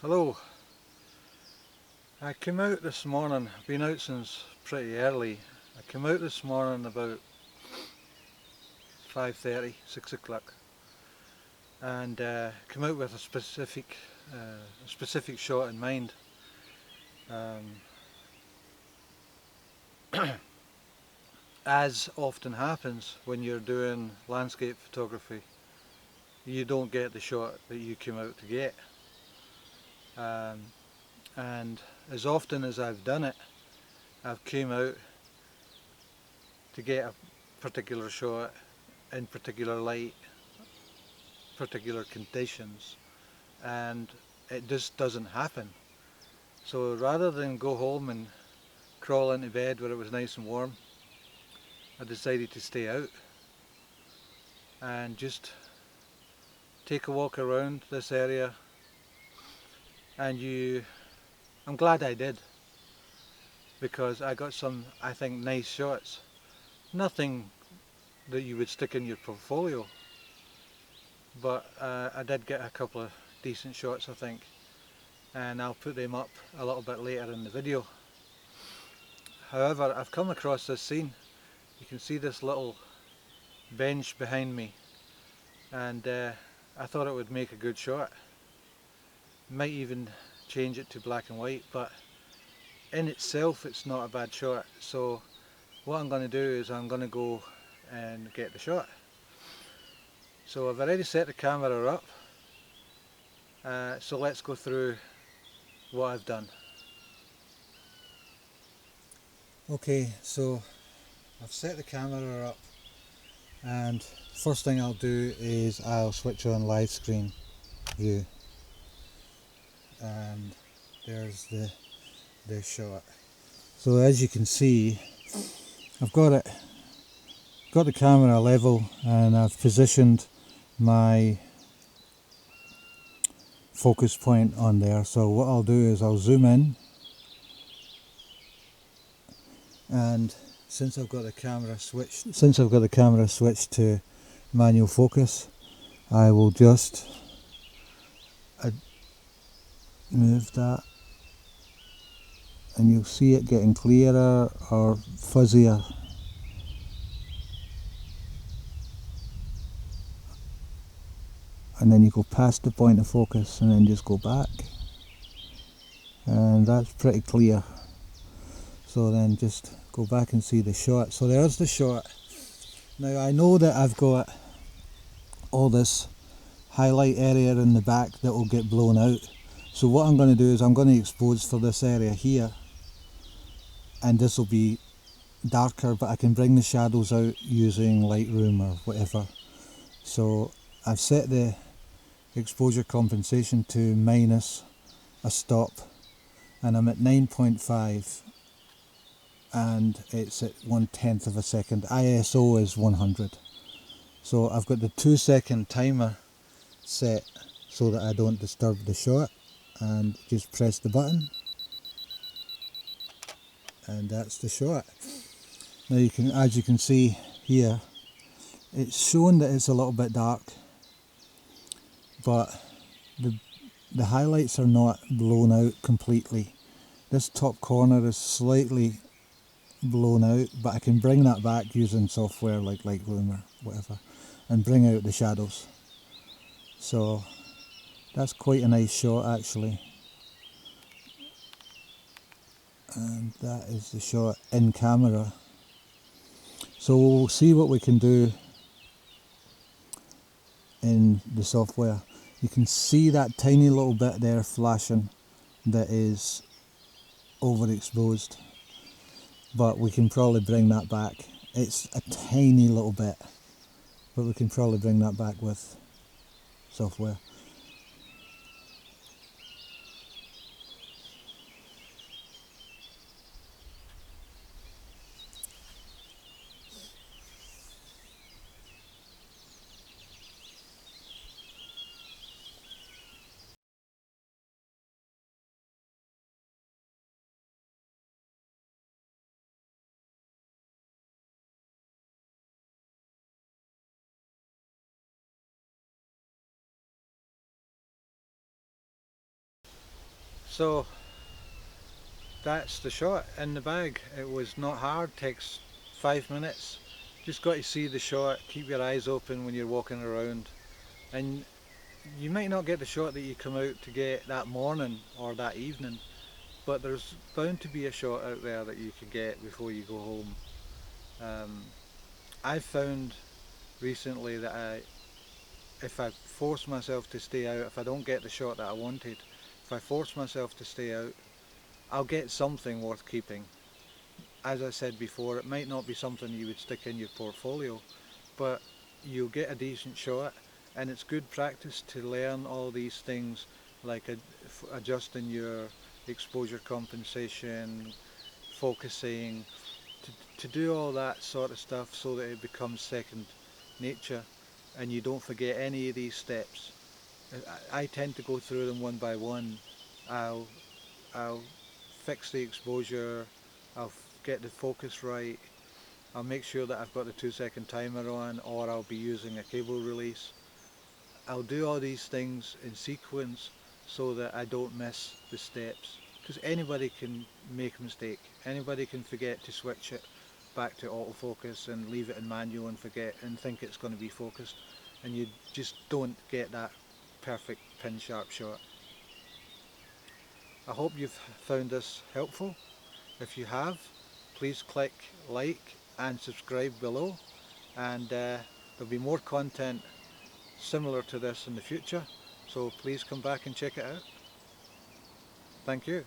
Hello. I came out this morning, I've been out since pretty early. I came out this morning about 5:30, 6 o'clock, and came out with a specific shot in mind. Um, as often happens when you're doing landscape photography, you don't get the shot that you came out to get. Um, and as often as I've done it, I've came out to get a particular shot in particular light, particular conditions, and it just doesn't happen. So rather than go home and crawl into bed where it was nice and warm, I decided to stay out and just take a walk around this area. And I'm glad I did, because I got some, I think, nice shots. Nothing that you would stick in your portfolio, but I did get a couple of decent shots, I think, and I'll put them up a little bit later in the video. However, I've come across this scene. You can see this little bench behind me, and I thought it would make a good shot. Might even change it to black and white, but in itself it's not a bad shot. So what I'm going to do is I'm going to go and get the shot. So I've already set the camera up, so let's go through what I've done. Okay, so I've set the camera up, and first thing I'll do is I'll switch on live screen view, and there's the shot. So as you can see, I've got the camera level, and I've positioned my focus point on there. So what I'll do is I'll zoom in, and since I've got the camera switched to manual focus, I will just move that, and you'll see it getting clearer or fuzzier. And then you go past the point of focus and then just go back, and that's pretty clear. So then just go back and see the shot. So there's the shot. Now I know that I've got all this highlight area in the back that will get blown out. So what I'm going to do is I'm going to expose for this area here, and this will be darker, but I can bring the shadows out using Lightroom or whatever. So I've set the exposure compensation to minus a stop, and I'm at 9.5, and it's at 1/10 of a second. ISO is 100. So I've got the 2-second timer set so that I don't disturb the shot, and just press the button, and that's the shot. Now as you can see here, it's shown that it's a little bit dark, but the highlights are not blown out completely. This top corner is slightly blown out, but I can bring that back using software like Lightroom or whatever, and bring out the shadows. So that's quite a nice shot actually, and that is the shot in camera. So we'll see what we can do in the software. You can see that tiny little bit there flashing that is overexposed, but we can probably bring that back. It's a tiny little bit, but we can probably bring that back with software. So that's the shot in the bag. It was not hard, takes 5 minutes. Just got to see the shot, keep your eyes open when you're walking around, and you might not get the shot that you come out to get that morning or that evening, but there's bound to be a shot out there that you can get before you go home. I've found recently that if I force myself to stay out, if I don't get the shot that I wanted, if I force myself to stay out, I'll get something worth keeping. As I said before, it might not be something you would stick in your portfolio, but you'll get a decent shot, and it's good practice to learn all these things, like adjusting your exposure compensation, focusing, to do all that sort of stuff so that it becomes second nature and you don't forget any of these steps. I tend to go through them one by one. I'll, I'll fix the exposure, I'll get the focus right, I'll make sure that I've got the 2 second timer on, or I'll be using a cable release. I'll do all these things in sequence so that I don't miss the steps, because anybody can make a mistake, anybody can forget to switch it back to autofocus and leave it in manual and forget and think it's going to be focused, and you just don't get that perfect pin sharp shot. I hope you've found this helpful. If you have, please click like and subscribe below, and there'll be more content similar to this in the future, so please come back and check it out. Thank you.